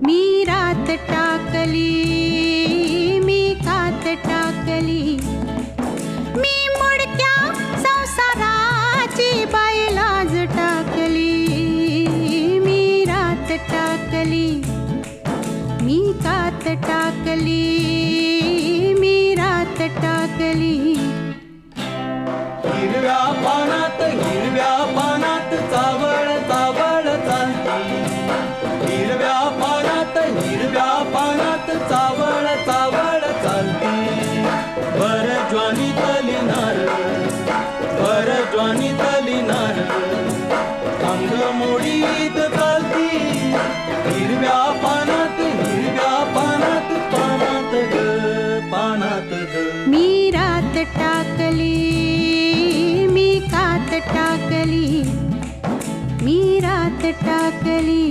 मी रात टाकली, मी कात टाकली, मी मुडक्या संसाराची बाई लाज टाकली. मी रात टाकली, मी कात टाकली, मी रात टाकली. हिरव्या पानात चावळ चावळ चालती. हिरव्या पानात चावळ चावळ चालती. भर ज्वानीतली नार अंग मोडीत चालती. हिरव्या पानात पानात ग. मी रात टाकली, मी कात टाकली, मी रात टाकली.